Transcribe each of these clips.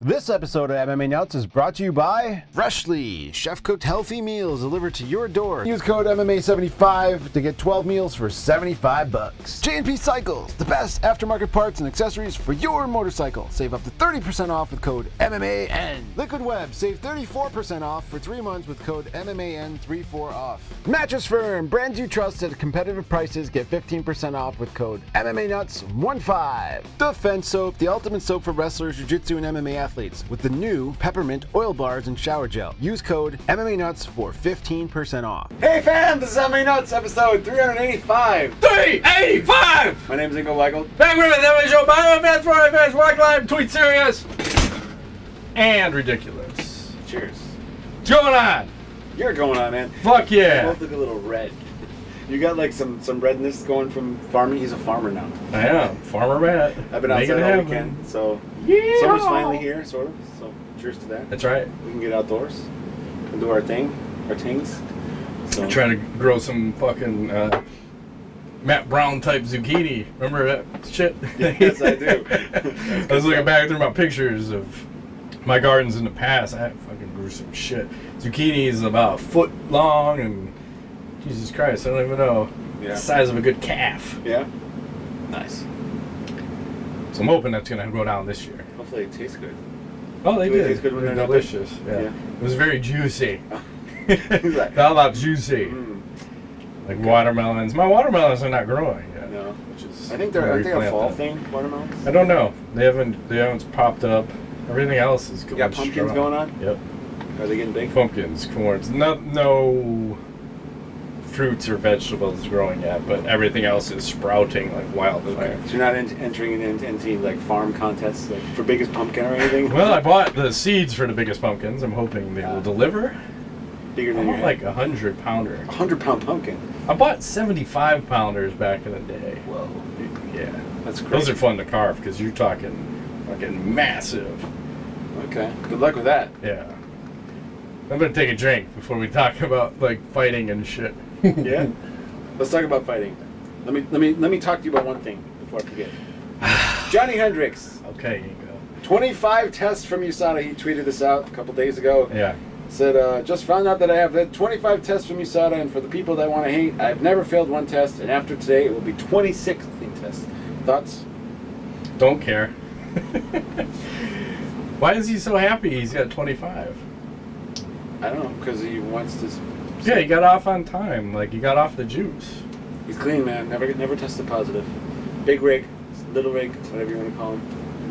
This episode of MMA Nuts is brought to you by Freshly, chef-cooked healthy meals delivered to your door. Use code MMA75 to get 12 meals for 75 bucks. J&P Cycles, the best aftermarket parts and accessories for your motorcycle. Save up to 30% off with code MMAN. Liquid Web, save 34% off for 3 months with code MMAN34OFF. Mattress Firm, brands you trust at competitive prices, get 15% off with code MMANuts15. Defense Soap, the ultimate soap for wrestlers, jiu-jitsu, and MMA athletes with the new peppermint oil bars and shower gel. Use code MMA Nuts for 15% off. Hey fam, this is MMA Nuts, episode 385. 385! My name is Ingo Weigel. Back with the show, by fans, for fans, rock live, tweet serious, and ridiculous. Cheers. What's going on? You're going on, man. Fuck yeah. You both look a little red. You got like some redness going from farming. He's a farmer now. I am. Farmer Matt. I've been outside all weekend, so yeah. Summer's finally here, sort of. So cheers to that. That's right. We can get outdoors and do our thing, our things. So. I'm trying to grow some fucking Matt Brown type zucchini. Remember that shit? Yes, I do. I was looking back through my pictures of my gardens in the past. I fucking grew some shit. Zucchini is about a foot long and Jesus Christ, I don't even know. Yeah. The size of a good calf. Yeah. Nice. So I'm hoping that's gonna go down this year. Hopefully it tastes good. Oh, they Do did. It tastes good when they're delicious. Yeah. It was very juicy. Like, All about juicy. Like okay. watermelons. My watermelons are not growing yet. No. Which is I think aren't they a fall thing, watermelons? I don't know. They haven't popped up. Everything else is going. You got pumpkins strong. going on? Yep. Are they getting big? Pumpkins, corns. No fruits or vegetables growing yet, but everything else is sprouting like wildfire. Okay. So you're not entering into like farm contests like for biggest pumpkin or anything? Well, I bought the seeds for the biggest pumpkins. I'm hoping they will deliver. Bigger I than your bought head. like 100-pounder. 100-pound pumpkin. I bought 75-pounders back in the day. Whoa. Yeah. That's crazy. Those are fun to carve because you're talking fucking massive. Okay. Good luck with that. Yeah. I'm gonna take a drink before we talk about like fighting and shit. Yeah. Let's talk about fighting. Let me talk to you about one thing before I forget. Johnny Hendricks. Okay, you go. 25 tests from USADA. He tweeted this out a couple days ago. Yeah. Said, just found out that I have had 25 tests from USADA, and for the people that want to hate, I've never failed one test, and after today, it will be 26 clean tests. Thoughts? Don't care. Why is he so happy he's got 25? I don't know, because he wants to... Yeah, he got off on time. Like, he got off the juice. He's clean, man. Never tested positive. Big rig, little rig, whatever you want to call him.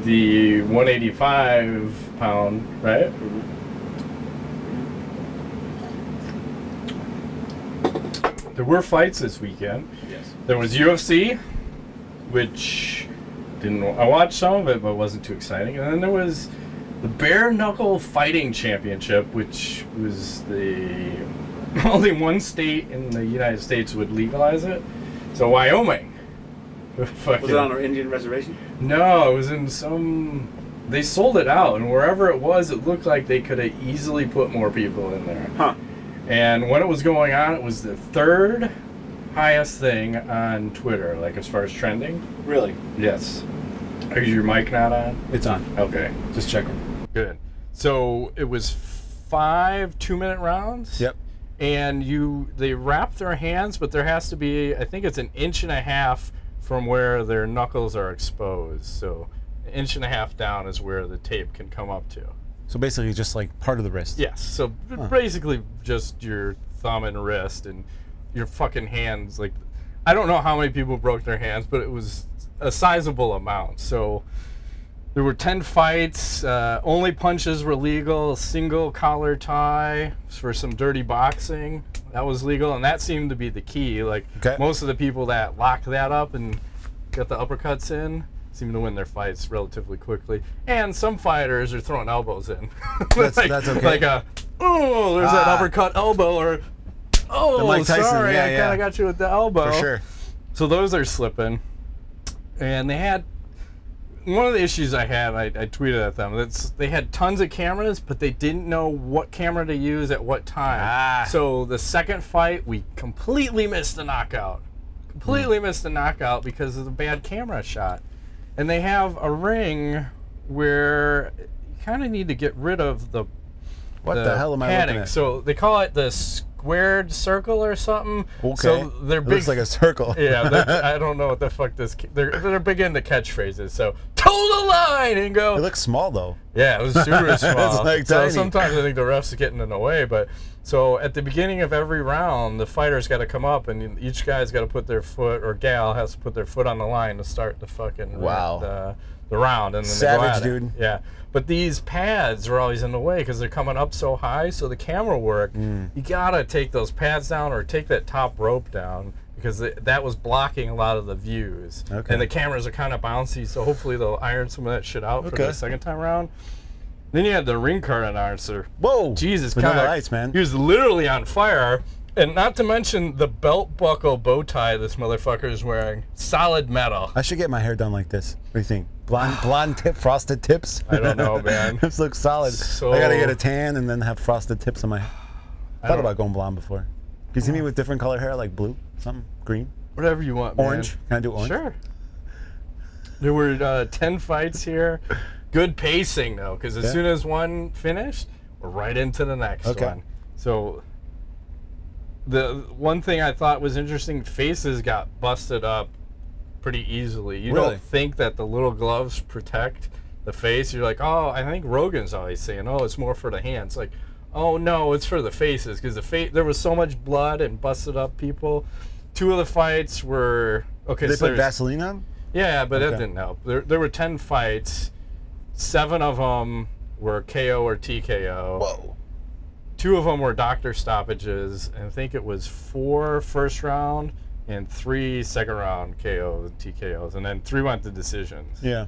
The 185-pound, right? Mm-hmm. There were fights this weekend. Yes. There was UFC, which I watched some of it, but it wasn't too exciting. And then there was the Bare Knuckle Fighting Championship, which was the only one state in the United States would legalize it. So Wyoming. Was it on our Indian reservation? No, it was in some... They sold it out, and wherever it was, it looked like they could have easily put more people in there. Huh. And when it was going on, it was the third highest thing on Twitter, like as far as trending. Really? Yes. Is your mic not on? It's on. Okay. Just checking. Good. So it was 5 2-minute rounds. Yep. And they wrap their hands, but there has to be, I think it's 1.5 inches from where their knuckles are exposed. So 1.5 inches down is where the tape can come up to. So basically just like part of the wrist. Yes. So basically just your thumb and wrist and your fucking hands. Like, I don't know how many people broke their hands, but it was a sizable amount. So there were 10 fights. Only punches were legal. Single collar tie for some dirty boxing. That was legal, and that seemed to be the key. Like, most of the people that locked that up and got the uppercuts in seem to win their fights relatively quickly. And some fighters are throwing elbows in. That's okay. Like there's that uppercut elbow, or, the Mike Tyson, sorry, yeah, I kind of got you with the elbow. For sure. So those are slipping. And they had, one of the issues I had, I tweeted at them, they had tons of cameras, but they didn't know what camera to use at what time. So the second fight, we completely missed the knockout. Missed the knockout because of the bad camera shot. And they have a ring where kind of need to get rid of the What the hell am I padding. looking at? So they call it the squared circle or something. Okay. So they're It big. looks like a circle. Yeah, I don't know what the fuck this. They're big into catchphrases. So toe the line and go. It looks small though. Yeah, it was super small. like so tiny. sometimes I think the refs are getting in the way, but so at the beginning of every round, the fighter's got to come up, and each guy's got to put their foot, or gal has to put their foot on the line to start the fucking Wow. the round, and then Savage, they go at dude. It. Yeah, but these pads are always in the way because they're coming up so high. So the camera work, you gotta take those pads down or take that top rope down, because that was blocking a lot of the views. Okay. And the cameras are kind of bouncy, so hopefully they'll iron some of that shit out for the second time around. Then you had the ring card announcer. Whoa! Jesus, Vanilla Ice, man. He was literally on fire. And not to mention the belt buckle bow tie this motherfucker is wearing. Solid metal. I should get my hair done like this. What do you think? Blonde tip, frosted tips? I don't know, man. This looks solid. So, I gotta get a tan and then have frosted tips on my. I thought about going blonde before. Can you see me with different color hair, like blue, something, green, whatever you want, orange? man. Can I do orange? Sure. There were 10 fights here. Good pacing though, because as soon as one finished, we're right into the next one. So the one thing I thought was interesting, faces got busted up pretty easily. You don't think that the little gloves protect the face. You're like, oh, I think Rogan's always saying, oh, it's more for the hands. Like, oh no, it's for the faces, because there was so much blood and busted up people. 2 of the fights were okay. Did they put Vaseline on? Yeah, but that didn't help. There were 10 fights. 7 of them were KO or TKO. Whoa. 2 of them were doctor stoppages, and I think it was 4 first round and 3 second round KOs and TKOs, and then 3 went to decisions. Yeah.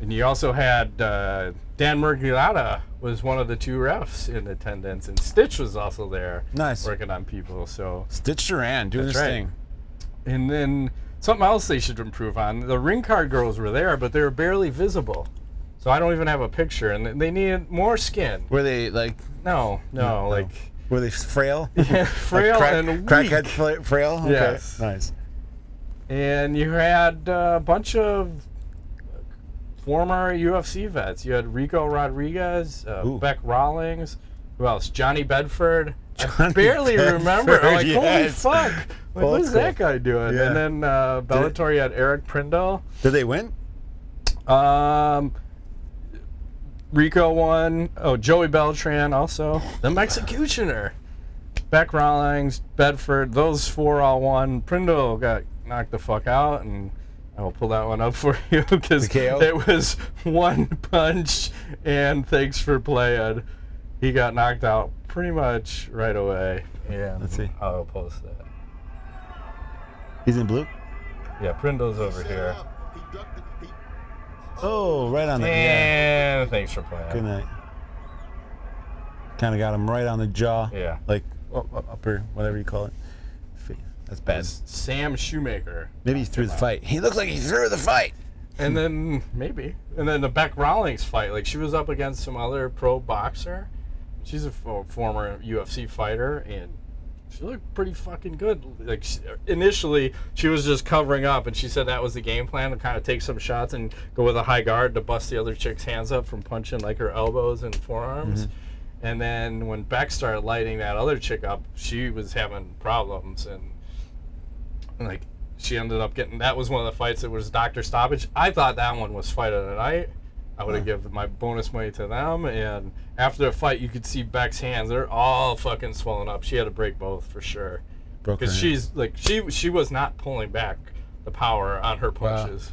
And you also had Dan Murgliata was one of the 2 refs in attendance, and Stitch was also there. Nice. Working on people. So Stitch Duran doing this thing. And then something else they should improve on. The ring card girls were there, but they were barely visible. So I don't even have a picture, and they needed more skin. Were they like? No, like. Were they frail? Yeah, frail like and weak. Crackhead frail? Okay. Yes. Nice. And you had a bunch of former UFC vets. You had Rico Rodriguez, Beck Rawlings. Who else? Johnny Bedford. I barely remember. I'm like, holy fuck. Like, what's that guy doing? Yeah. And then Bellator, you had Eric Prindle. Did they win? Rico won. Oh, Joey Beltran also. The Mexicutioner. Beck Rawlings, Bedford, those 4 all won. Prindle got knocked the fuck out, and I will pull that one up for you because it was 1 punch, and thanks for playing. He got knocked out pretty much right away. Yeah, let's see. I'll post that. He's in blue? Yeah, Prindle's over here. Oh, right on the And thanks for playing. Good night. Kind of got him right on the jaw. Yeah. Like upper, whatever you call it. That's bad. Sam Shoemaker. Maybe he threw the fight. He looked like he threw the fight. And then maybe. And then the Beck Rawlings fight. Like, she was up against some other pro boxer. She's a former UFC fighter, and she looked pretty fucking good. Like, initially, she was just covering up, and she said that was the game plan, to kind of take some shots and go with a high guard to bust the other chick's hands up from punching, like, her elbows and forearms. And then when Beck started lighting that other chick up, she was having problems, and like, she ended up getting, that was one of the fights that was doctor stoppage. I thought that one was fight of the night. I would have given my bonus money to them, and after the fight, you could see Beck's hands. They're all fucking swollen up. She had to break both for sure. Because she's like, she was not pulling back the power on her punches.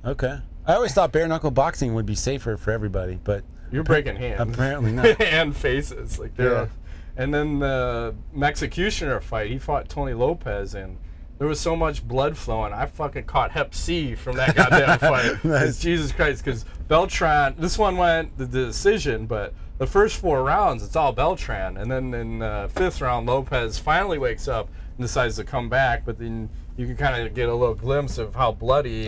Wow. Okay. I always thought bare knuckle boxing would be safer for everybody, but you're breaking hands. Apparently not. And faces. Like, they're and then the Mexicutioner fight, he fought Tony Lopez, and there was so much blood flowing. I fucking caught Hep C from that goddamn fight. Nice. Jesus Christ, because Beltran, this one went the decision, but the first 4 rounds, it's all Beltran. And then in the 5th round, Lopez finally wakes up and decides to come back, but then you can kind of get a little glimpse of how bloody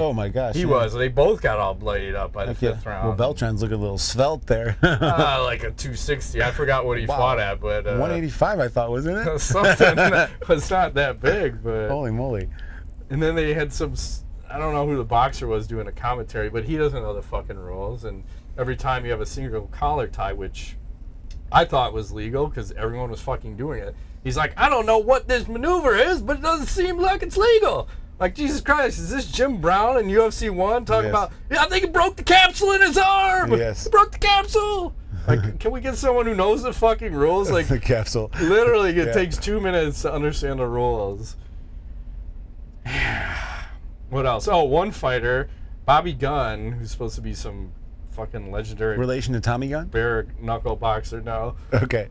he was. They both got all bloodied up by the 5th round. Well, Beltran's looking a little svelte there. Like a 260. I forgot what he fought at, but 185 I thought, wasn't it? Something that was not that big, but holy moly. And then they had some, I don't know who the boxer was doing a commentary, but he doesn't know the fucking rules, and every time you have a single collar tie, which I thought was legal because everyone was fucking doing it. He's like, I don't know what this maneuver is, but it doesn't seem like it's legal. Like, Jesus Christ, is this Jim Brown in UFC 1 talking about, yeah, I think he broke the capsule in his arm. Yes. He broke the capsule. Like, can we get someone who knows the fucking rules? Like, the capsule. Literally, it takes 2 minutes to understand the rules. What else? Oh, one fighter, Bobby Gunn, who's supposed to be some fucking legendary relation to Tommy Gunn? bare knuckle boxer now. Okay.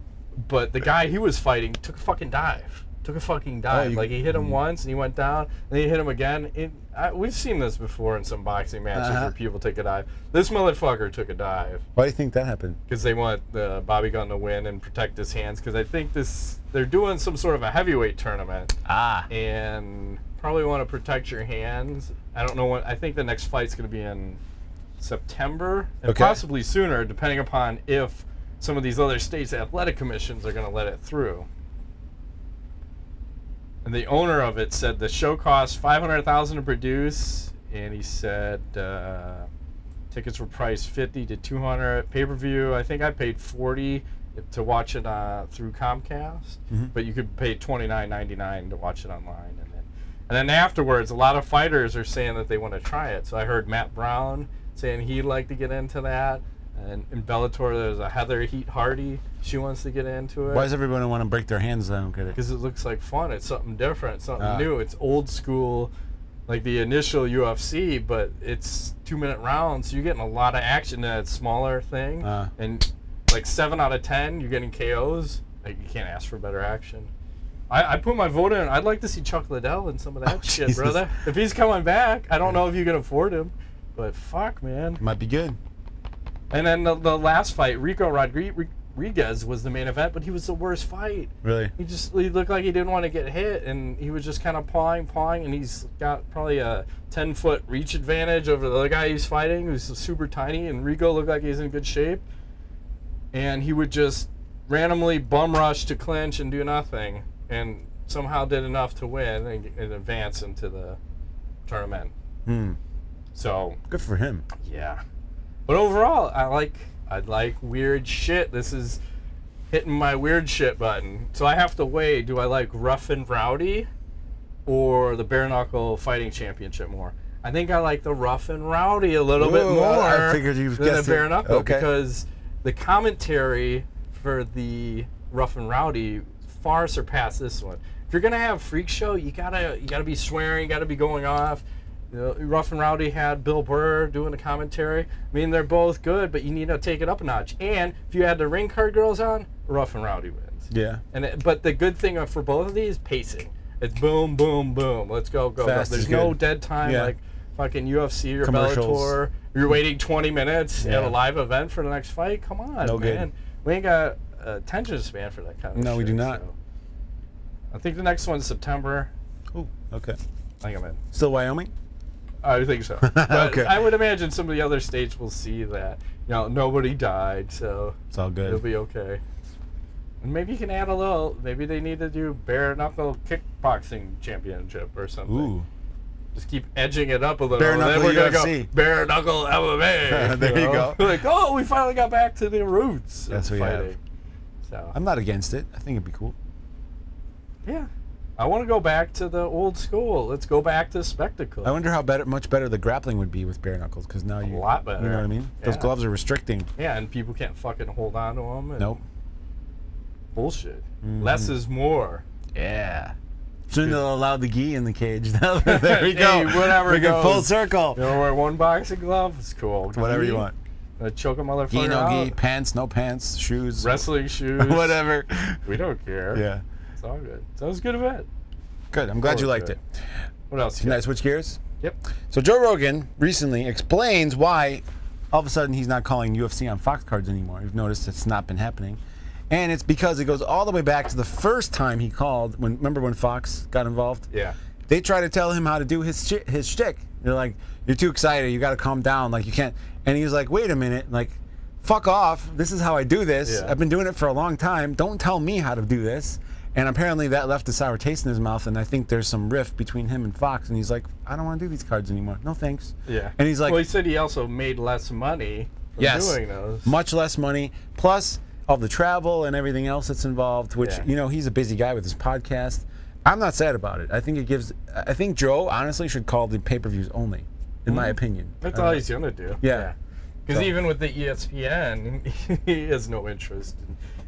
But the guy he was fighting took a fucking dive. Like, he hit him once, and he went down, and he hit him again. We've seen this before in some boxing matches where people take a dive. This motherfucker took a dive. Why do you think that happened? Because they want Bobby Gunn to win and protect his hands. Because I think they're doing some sort of a heavyweight tournament. And probably want to protect your hands. I don't know what. I think the next fight's going to be in September, and possibly sooner, depending upon if some of these other states' athletic commissions are going to let it through. And the owner of it said the show cost $500,000 to produce, and he said tickets were priced $50 to $200. Pay-per-view, I think I paid $40 to watch it through Comcast, but you could pay $29.99 to watch it online. And then afterwards, a lot of fighters are saying that they want to try it. So I heard Matt Brown saying he'd like to get into that. And in Bellator, there's a Heather Heat Hardy. She wants to get into it. Why does everyone want to break their hands? I don't get it. Because it looks like fun. It's something different, something new. It's old school, like the initial UFC, but it's 2-minute rounds. So you're getting a lot of action in a smaller thing. And like 7 out of 10, you're getting KOs. Like, you can't ask for better action. I put my vote in. I'd like to see Chuck Liddell and some of that shit, Jesus. Brother. If he's coming back, I don't know if you can afford him, but fuck, man. Might be good. And then the last fight, Rico Rodriguez was the main event, but he was the worst fight. Really? He looked like he didn't want to get hit, and he was just kind of pawing, and he's got probably a 10-foot reach advantage over the other guy he's fighting, who's super tiny, and Rico looked like he's in good shape. And he would just randomly bum rush to clinch and do nothing, and somehow did enough to win and advance into the tournament. So good for him. Yeah. But overall, I like weird shit. This is hitting my weird shit button. So I have to weigh, do I like Rough and Rowdy or the Bare Knuckle Fighting Championship more? I think I like the Rough and Rowdy a little bit more I figured you than the Bare Knuckle because the commentary for the Rough and Rowdy far surpassed this one. If you're gonna have freak show, you gotta be swearing, you gotta be going off. You know, Rough and Rowdy had Bill Burr doing the commentary. I mean, they're both good, but you need to take it up a notch. And if you had the ring card girls on, Rough and Rowdy wins. Yeah. But the good thing for both of these, pacing. It's boom, boom, boom. Let's go, go, go. There's no dead time like fucking UFC or Bellator. You're waiting 20 minutes at a live event for the next fight. Come on, man. Good. We ain't got attention span for that kind of shit. No, we do not. So. I think the next one's September. Oh, okay. I think I'm in. Still Wyoming? I think so. But I would imagine some of the other states will see that, you know, nobody died, so it's all good. It'll be okay. And maybe you can add a little, maybe they need to do bare knuckle kickboxing championship or something. Ooh. Just keep edging it up a little. Bare knuckle then we're UFC. Gonna go bare knuckle MMA. There you go. Like, oh, we finally got back to the roots. That's what we have. So I'm not against it. I think it'd be cool. Yeah. I want to go back to the old school. Let's go back to spectacle. I wonder how much better the grappling would be with bare knuckles, because now you a lot better. You know what I mean? Those gloves are restricting. Yeah, and people can't fucking hold on to them. And nope. Bullshit. Less is more. Yeah. Soon they'll allow the gi in the cage. There we go. Hey, whatever. Bring it full circle. You want to wear one boxing glove? It's cool. Whatever you want. Choke a motherfucker gi, no out. gi, pants, no pants, shoes. Wrestling shoes. Whatever. We don't care. Yeah. It's all good. So it was a good event. Good. I'm glad you liked it. What else? Can I switch gears? Yep. So Joe Rogan recently explains why all of a sudden he's not calling UFC on Fox cards anymore. You've noticed it's not been happening. And it's because it goes all the way back to the first time he called. Remember when Fox got involved? Yeah. They try to tell him how to do his shtick. They're like, you're too excited. You got to calm down. Like, you can't. And he's like, wait a minute. Like, fuck off. This is how I do this. Yeah. I've been doing it for a long time. Don't tell me how to do this. And apparently that left a sour taste in his mouth, and I think there's some rift between him and Fox, and he's like, I don't want to do these cards anymore. No thanks. Yeah. And he's like... Well, he said he also made less money from doing those. Much less money, plus all the travel and everything else that's involved, which, you know, he's a busy guy with his podcast. I'm not sad about it. I think Joe, honestly, should call the pay-per-views only, in my opinion. That's all he's going to do. Yeah. Because even with the ESPN, he has no interest.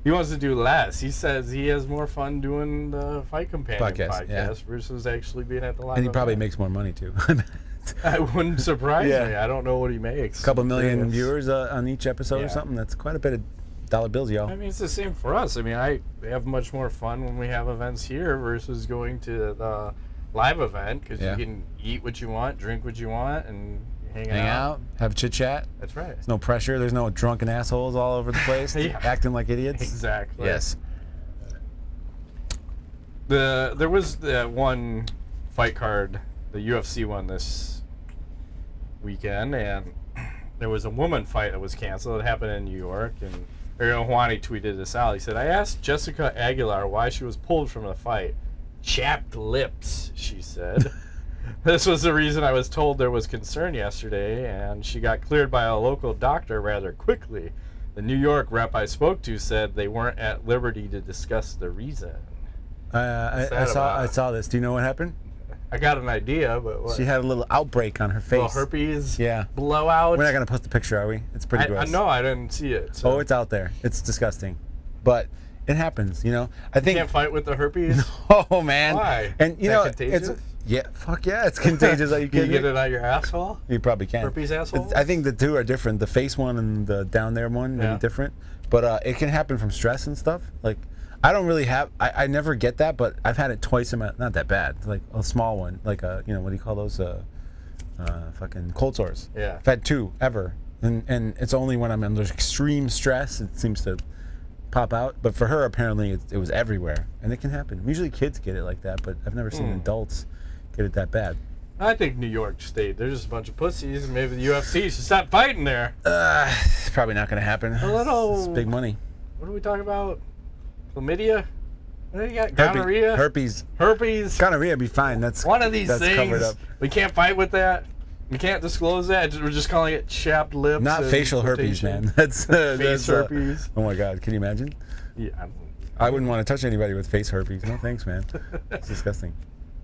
He wants to do less. He says he has more fun doing the Fight Companion podcast versus actually being at the live And he probably event. makes more money, too. That wouldn't surprise me. I don't know what he makes. A couple million viewers on each episode or something. That's quite a bit of dollar bills, y'all. I mean, it's the same for us. I mean, I have much more fun when we have events here versus going to the live event because you can eat what you want, drink what you want, and hang out, have a chit chat. That's right. There's no pressure. There's no drunken assholes all over the place acting like idiots. Exactly. Yes. There was that one fight card, the UFC one this weekend, and there was a woman fight that was canceled. It happened in New York, and Juani tweeted this out. He said, "I asked Jessica Aguilar why she was pulled from the fight. Chapped lips," she said. "This was the reason I was told there was concern yesterday, and she got cleared by a local doctor rather quickly. The New York rep I spoke to said they weren't at liberty to discuss the reason." I saw this. Do you know what happened? I got an idea, but what? She had a little outbreak on her face. Little herpes Yeah. blowout. We're not going to post the picture, are we? It's pretty gross. No, I didn't see it. So. Oh, it's out there. It's disgusting. But it happens, you know. I think you can't fight with the herpes? Oh, man. Why? And, you know, contagious? Fuck yeah, it's contagious. Are you Can kidding you get me? it out your asshole? You probably can. Herpes asshole? I think the two are different. The face one and the down there one may be different. But it can happen from stress and stuff. Like, I don't really have, I never get that, but I've had it twice in my, not that bad, like a small one, like a, you know, what do you call those, fucking cold sores. Yeah. I've had 2 ever, and it's only when I'm under extreme stress it seems to pop out, but for her apparently it was everywhere, and it can happen. Usually kids get it like that, but I've never seen adults get it that bad. I think New York State, they're just a bunch of pussies, and maybe the UFC should stop fighting there. It's probably not going to happen. It's big money. What are we talking about? Chlamydia? What do you got? Gonorrhea? Herpes. Gonorrhea be fine. That's one of these things. Covered up. We can't fight with that. We can't disclose that. We're just calling it chapped lips. Not facial herpes, man. That's face herpes. Oh my God, can you imagine? Yeah. I wouldn't want to touch anybody with face herpes. No thanks, man. It's disgusting.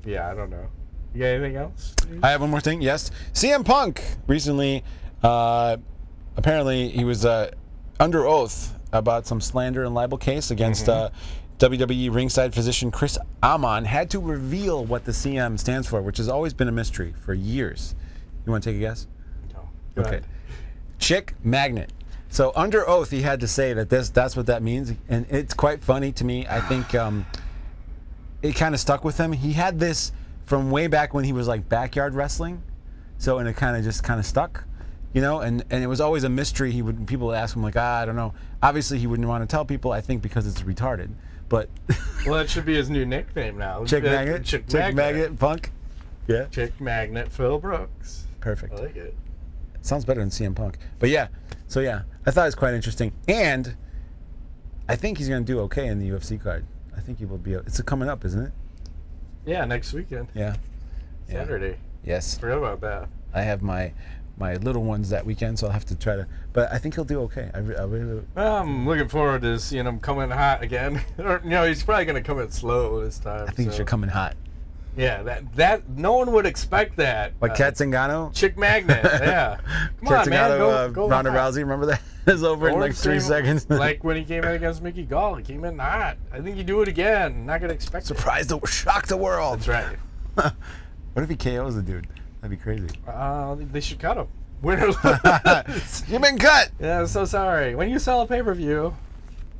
Yeah, I don't know. You got anything else? I have one more thing. Yes, CM Punk recently, apparently he was under oath about some slander and libel case against WWE ringside physician Chris Amon. Had to reveal what the CM stands for, which has always been a mystery for years. You want to take a guess? No. Go ahead. Chick magnet. So under oath, he had to say that that's what that means, and it's quite funny to me. I think it kind of stuck with him. He had this from way back when he was like backyard wrestling, and it kind of stuck. You know, and it was always a mystery. People would ask him like, I don't know. Obviously, he wouldn't want to tell people. I think because it's retarded. But well, that should be his new nickname now. Chick Magnet. Chick Magnet Punk. Yeah. Chick Magnet Phil Brooks. Perfect. I like it. Sounds better than CM Punk. But yeah. So yeah, I thought it was quite interesting, and I think he's going to do okay in the UFC card. I think he will be. It's coming up, isn't it? Yeah, next weekend. Yeah. Saturday. Yes. Forgot about that. I have my little ones that weekend, so I'll have to try to. But I think he'll do okay. I really. I'm looking forward to seeing him come in hot again. Or, he's probably going to come in slow this time. I think he should come in hot. Yeah, that no one would expect that. Like Kat Zingano? Chick Magnet, yeah. Come on, man, go Ronda Rousey, remember that? It was over in like 3 seconds. Like when he came in against Mickey Gall, he came in hot. I think you do it again. Not going to expect Surprise it. Shock the world. That's right. What if he KOs the dude? That'd be crazy. They should cut him. Winner. You've been cut. Yeah, I'm so sorry. When you sell a pay-per-view,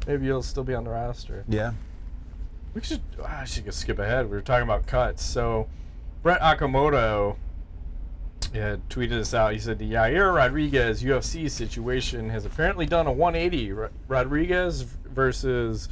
maybe you'll still be on the roster. Yeah. We should. I should just skip ahead. We were talking about cuts. So, Brett Okamoto had tweeted this out. He said the Yair Rodriguez UFC situation has apparently done a 180. Rodriguez versus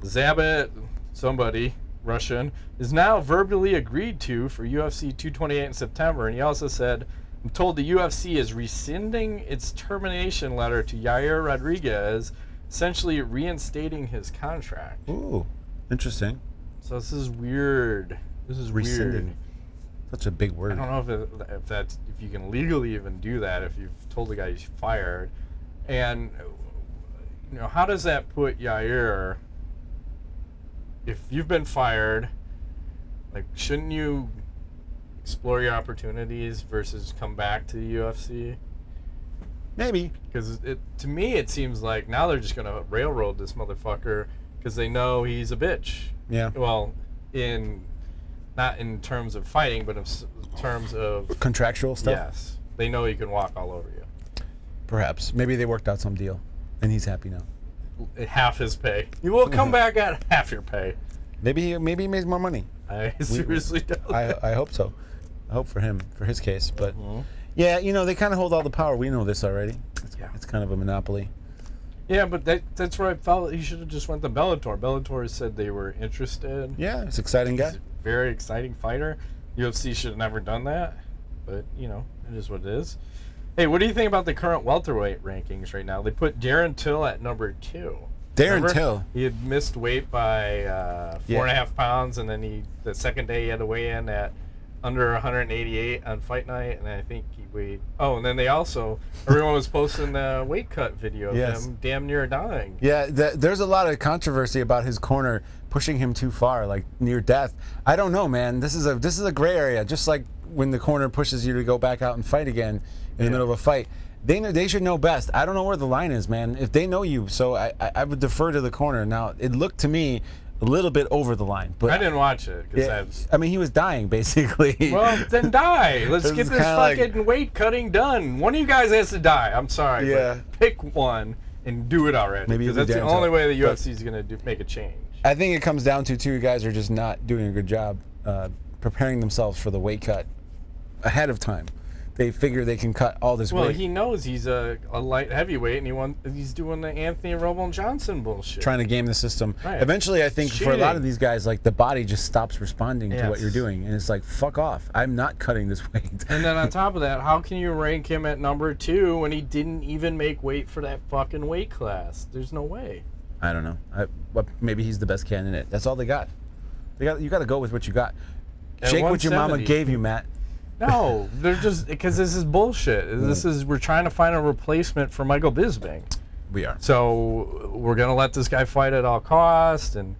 Zabit, somebody Russian, is now verbally agreed to for UFC 228 in September. And he also said, "I'm told the UFC is rescinding its termination letter to Yair Rodriguez, essentially reinstating his contract." Ooh. Interesting. So this is weird. This is rescinding. Weird. Such a big word. I don't know if you can legally even do that if you've told the guy he's fired. And you know, how does that put Yair? If you've been fired, like, shouldn't you explore your opportunities versus come back to the UFC? Maybe. Because to me, it seems like now they're just going to railroad this motherfucker because they know he's a bitch. Yeah. Well, not in terms of fighting, but in terms of contractual stuff. Yes. They know he can walk all over you. Perhaps. Maybe they worked out some deal, and he's happy now. Half his pay. You will come back at half your pay. Maybe he makes more money. I seriously don't. I hope so. I hope for him, for his case. But yeah, you know, they kind of hold all the power. We know this already. It's kind of a monopoly. Yeah, but that's where I felt he should have just went to Bellator. Bellator said they were interested. Yeah, it's an exciting guy. He's a very exciting fighter. UFC should have never done that, but you know, it is what it is. Hey, what do you think about the current welterweight rankings right now? They put Daren Till at number 2. Darren Till. He had missed weight by 4.5 pounds, and then the second day he had to weigh in at under 188 on fight night, and I think he weighed. Oh, and then everyone was posting the weight cut video of him damn near dying. Yeah, there's a lot of controversy about his corner pushing him too far, like near death. I don't know, man. This is a gray area, just like when the corner pushes you to go back out and fight again in the middle of a fight. They should know best. I don't know where the line is, man. If they know you, so I would defer to the corner. Now, it looked to me a little bit over the line, but I didn't watch it. I mean, he was dying, basically. Well, then die. Let's get this fucking weight cutting done. One of you guys has to die. I'm sorry, but pick one and do it already. Maybe because that's the only way the UFC is going to make a change. I think it comes down to two guys are just not doing a good job preparing themselves for the weight cut ahead of time. They figure they can cut all this weight. Well, he knows he's a light heavyweight, and he's doing the Anthony Roman Johnson bullshit. Trying to game the system. Right. Eventually, I think for a lot of these guys, like, the body just stops responding to what you're doing. And it's like, fuck off. I'm not cutting this weight. And then on top of that, how can you rank him at number 2 when he didn't even make weight for that fucking weight class? There's no way. I don't know. Maybe he's the best candidate. That's all they got. You got to go with what you got. Shake what your mama gave you, Matt. No, they're just because this is bullshit. We're trying to find a replacement for Michael Bisping. We are. So we're gonna let this guy fight at all costs. And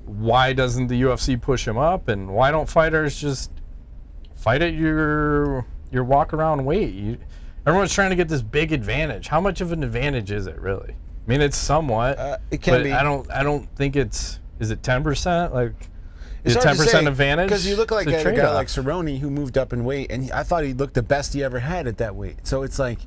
why doesn't the UFC push him up? And why don't fighters just fight at your walk around weight? Everyone's trying to get this big advantage. How much of an advantage is it really? I mean, it's somewhat. It can be. I don't think it's. Is it 10%? Like. It's 10% advantage? Because you look like a guy like Cerrone who moved up in weight, and I thought he looked the best he ever had at that weight. So it's like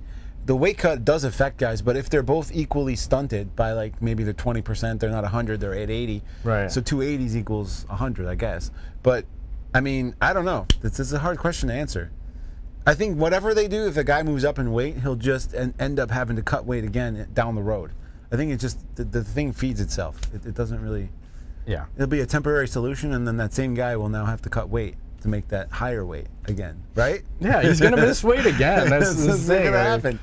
the weight cut does affect guys, but if they're both equally stunted by, like, maybe they're 20%, they're not 100, they're at 80. Right. So 280s equals 100, I guess. But I mean, I don't know. This is a hard question to answer. I think whatever they do, if a guy moves up in weight, he'll just end up having to cut weight again down the road. I think it just the thing feeds itself. It doesn't really. Yeah. It'll be a temporary solution, and then that same guy will now have to cut weight to make that higher weight again, right? Yeah, he's going to miss weight again. That's the thing. Going to happen.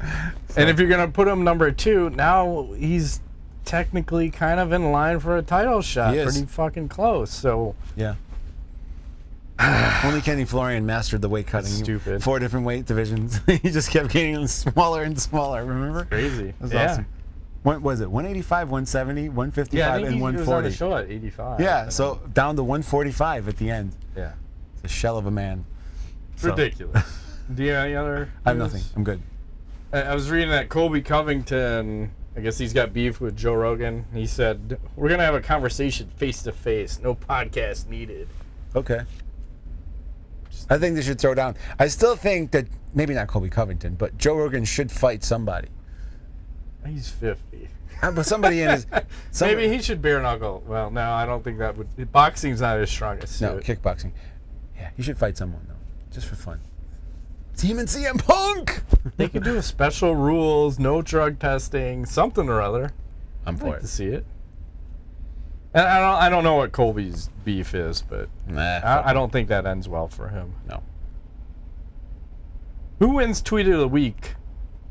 So. And if you're going to put him number 2, now he's technically kind of in line for a title shot. Pretty fucking close. So yeah. Only Kenny Florian mastered the weight cutting. Stupid. 4 different weight divisions. He just kept getting smaller and smaller, remember? Crazy. That's awesome. What was it? 185, 170, 155, and 140. He was on the show at 85. Yeah, so down to 145 at the end. Yeah. It's a shell of a man. Ridiculous. Do you have any other news? I have nothing. I'm good. I was reading that Colby Covington, I guess he's got beef with Joe Rogan. He said, we're going to have a conversation face-to-face. No podcast needed. Okay. I think they should throw down. I still think that, maybe not Colby Covington, but Joe Rogan should fight somebody. He's 50. But somebody in his... Maybe he should bare knuckle. Well, no, I don't think that would... Boxing's not his strongest suit. No, kickboxing. Yeah, he should fight someone, though. Just for fun. It's him and CM Punk! They could do a special rules, no drug testing, something or other. I'm for it. To see it. And I don't know what Colby's beef is, but I don't think that ends well for him. No. Who wins Tweet of the Week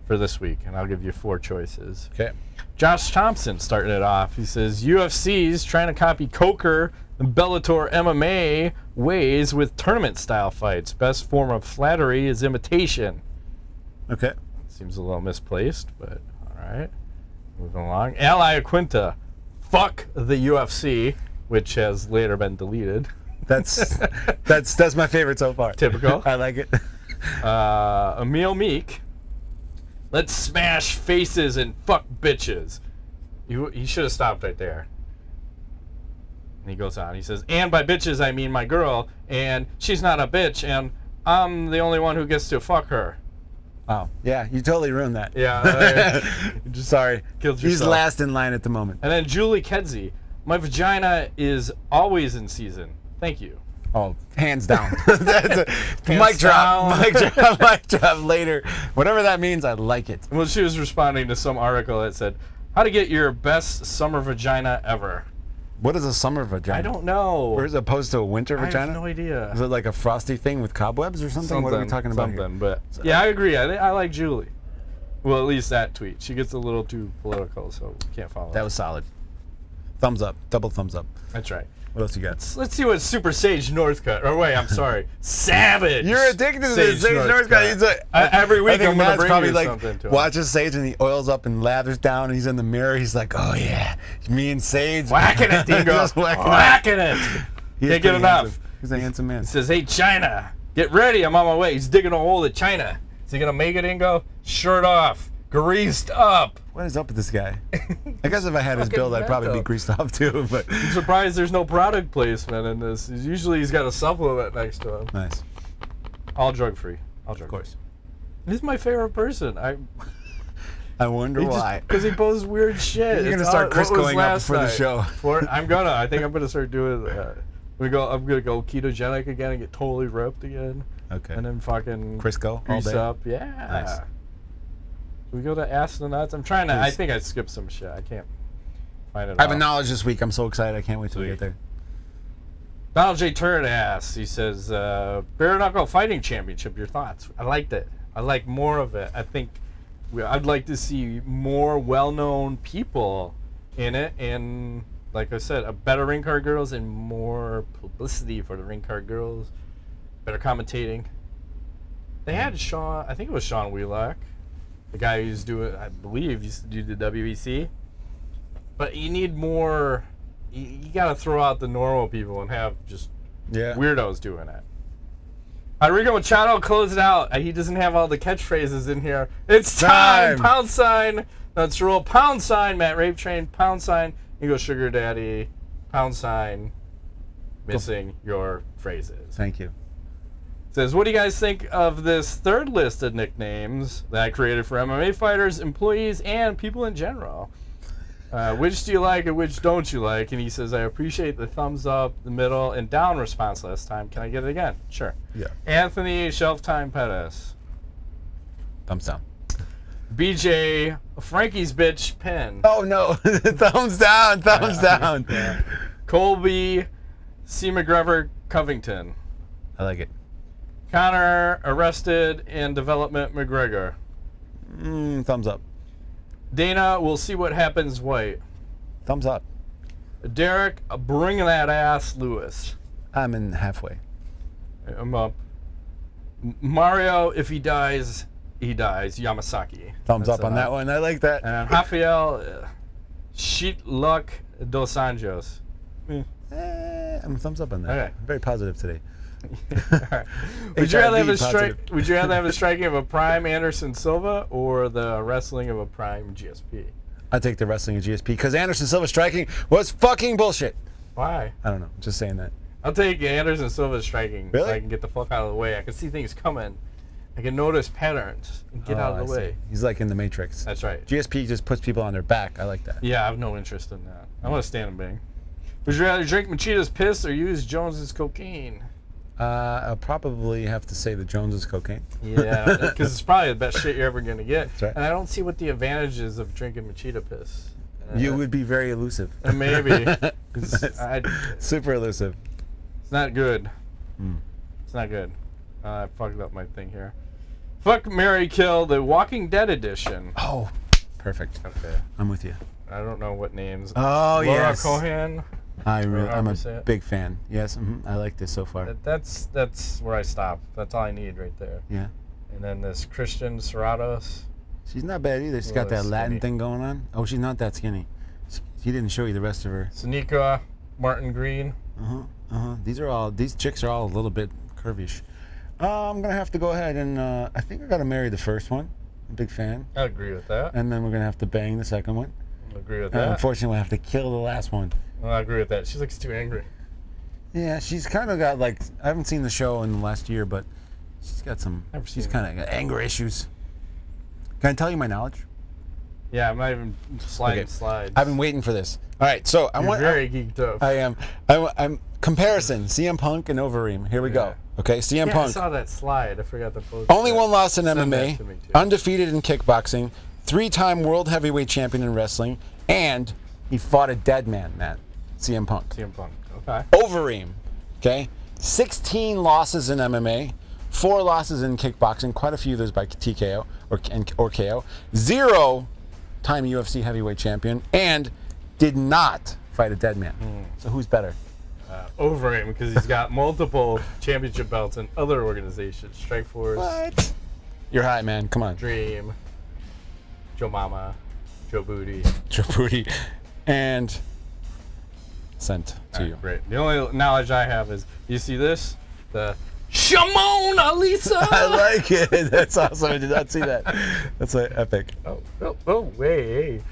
for this week? And I'll give you 4 choices. Okay. Josh Thompson starting it off. He says, UFC's trying to copy Coker and Bellator MMA ways with tournament-style fights. Best form of flattery is imitation. Okay. Seems a little misplaced, but all right. Moving along. Ally Aquinta. Fuck the UFC, which has later been deleted. That's my favorite so far. Typical. I like it. Emil Meek. Let's smash faces and fuck bitches. He should have stopped right there. And he goes on. He says, and by bitches I mean my girl, and she's not a bitch, and I'm the only one who gets to fuck her. Oh, yeah, you totally ruined that. Yeah. Just sorry. Killed He's yourself. last in line at the moment. And then Julie Kedzie. My vagina is always in season. Thank you. Oh, hands down. That's a mic drop. Mic drop later. Whatever that means, I like it. Well, she was responding to some article that said, how to get your best summer vagina ever. What is a summer vagina? I don't know. Or as opposed to a winter vagina? I have no idea. Is it like a frosty thing with cobwebs or something? What are we talking about here? But yeah, I agree. I like Julie. Well, at least that tweet. She gets a little too political, so can't follow. That was solid. Thumbs up. Double thumbs up. That's right. What else you got? Let's see what Super Sage Northcutt. Or wait, I'm sorry. Savage. You're addicted to this Sage Northcutt. He's every week I'm going to bring probably you like, something to him. watches Sage and he oils up and lathers down and he's in the mirror. He's like, oh yeah, me and Sage. Whacking it, Dingo. Just whacking it. Can't get enough. Handsome. He's a handsome man. He says, hey, China, get ready. I'm on my way. He's digging a hole at China. Is he going to make it, Dingo? Shirt off. Greased up. What is up with this guy? I guess if I had his build, I'd probably be greased off too. But I'm surprised there's no product placement in this. Usually he's got a supplement next to him. Nice. All drug free. All drug free. Of course. He's my favorite person. I wonder why. Because he posts weird shit. You're gonna start Criscoing up for the show. I think I'm gonna start doing that. I'm gonna go ketogenic again and get totally ripped again. Okay. And then fucking Crisco grease all day? up. Yeah. Nice. We go to Ask the Nuts. I'm trying to. I think I skipped some shit. I can't find it. I have a knowledge this week. I'm so excited. I can't wait till we get there. Donald J. Turret asks. He says, "Bare Knuckle Fighting Championship. Your thoughts?" I liked it. I like more of it. I think I'd like to see more well-known people in it, and like I said, a better ring card girls and more publicity for the ring card girls. Better commentating. They had Sean. I think it was Sean Wheelock. The guy who's doing, I believe, used to do the WEC. But you need more. You got to throw out the normal people and have just weirdos doing it. Rodrigo Machado close it out. He doesn't have all the catchphrases in here. It's time! Pound sign. Let's roll. Pound sign. Matt Rape Train. Pound sign. You go Sugar Daddy. Pound sign. Missing your phrases. Thank you. Says, what do you guys think of this third list of nicknames that I created for MMA fighters, employees, and people in general? Which do you like and which don't you like? And he says, I appreciate the thumbs up, the middle, and down response last time. Can I get it again? Sure. Yeah. Anthony, Shelftime, Pettis. Thumbs down. BJ, Frankie's bitch, Penn. Oh, no. Thumbs down. Thumbs down. Yeah. Colby, C. McGregor, Covington. I like it. Connor, arrested in development, McGregor. Thumbs up. Dana, we'll see what happens, White. Thumbs up. Derrick, bring that ass, Lewis. I'm in halfway. I'm up. Mario, if he dies, he dies. Yamasaki. Thumbs up on that one. I like that. And Rafael, Shite Luck dos Anjos. I'm thumbs up on that. Okay. I'm very positive today. Right. Would you rather have a striking of a Prime Anderson Silva or the wrestling of a Prime GSP? I take the wrestling of GSP because Anderson Silva striking was fucking bullshit. Why? I don't know. Just saying that. I'll take Anderson Silva striking. Really? So I can get the fuck out of the way. I can see things coming. I can notice patterns and get out of the way. He's like in the Matrix. That's right. GSP just puts people on their back. I like that. Yeah, I have no interest in that. I want to stand and bang. Would you rather drink Machida's piss or use Jones's cocaine? I'll probably have to say the Jones's cocaine. Yeah, because it's probably the best shit you're ever going to get. That's right. And I don't see what the advantage is of drinking Machida piss. You would be very elusive. Maybe. Super elusive. It's not good. It's not good. I fucked up my thing here. Fuck, marry, kill, the Walking Dead edition. Oh, perfect. Okay. I'm with you. I don't know what names. Oh, Laura yes. Cohan. I'm a big fan. Yes, I like this so far. That's where I stop. That's all I need right there. Yeah. And then this Christian Serratos. She's not bad either. She's got that Latin thing going on. Oh, she's not that skinny. She didn't show you the rest of her. Sonequa, Martin Green. These chicks are all a little bit curvish. I'm gonna have to go ahead and I think I gotta marry the first one. I'm a big fan. I agree with that. And then we're gonna have to bang the second one. I agree with that. Unfortunately, we'll have to kill the last one. Well, I agree with that. She looks too angry. Yeah, she's kind of got like, I haven't seen the show in the last year, but she's got some. She's kind of got anger issues. Can I tell you my knowledge? Yeah, I'm not even sliding slides. I've been waiting for this. All right, so You're very geeked up. I am. I'm comparison CM Punk and Overeem. Here we go. Okay, CM Punk. I saw that slide. I forgot to post. Only one loss in MMA, undefeated in kickboxing, 3-time world heavyweight champion in wrestling, and he fought a dead man, Matt. CM Punk. CM Punk. Okay. Overeem. Okay, 16 losses in MMA, 4 losses in kickboxing, quite a few of those by TKO or KO. 0-time UFC heavyweight champion, and did not fight a dead man. So who's better? Overeem, because he's got multiple championship belts in other organizations. Strikeforce. What? You're high, man. Come on. Dream. Joe Mama. Joe Booty. Joe Booty. And sent to you. Great. The only knowledge I have is, you see this? The Shimon Lisa. I like it. That's awesome. I did not see that. That's like epic. Oh, wait.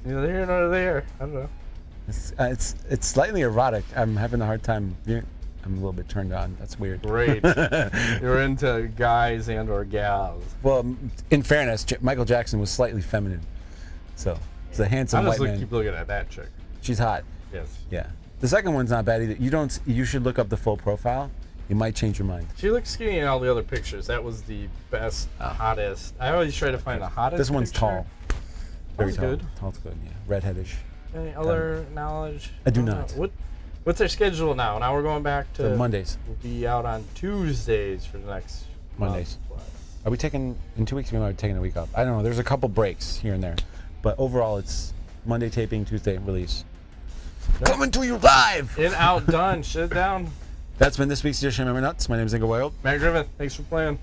Neither here nor there. I don't know. It's slightly erotic. I'm having a hard time. I'm a little bit turned on. That's weird. Great. You're into guys and or gals. Well, in fairness, Michael Jackson was slightly feminine. So it's a handsome white man. Keep looking at that chick. She's hot. Yes. Yeah. The second one's not bad either. You should look up the full profile. You might change your mind. She looks skinny in all the other pictures. That was the best, hottest. I always try to find the hottest. This one's picture. tall. Very tall. Good. Tall's good. Yeah. Redheadish. Any other knowledge? I do not. What's our schedule now? Now we're going back to Mondays. We'll be out on Tuesdays for the next Mondays. month. Are we taking in 2 weeks? We might be taking a week off. I don't know. There's a couple breaks here and there, but overall it's Monday taping, Tuesday release. Coming to you live. In, out, done. Shut it down. That's been this week's edition of Remember Nuts. My name is Inga Wild. Matt Griffin. Thanks for playing.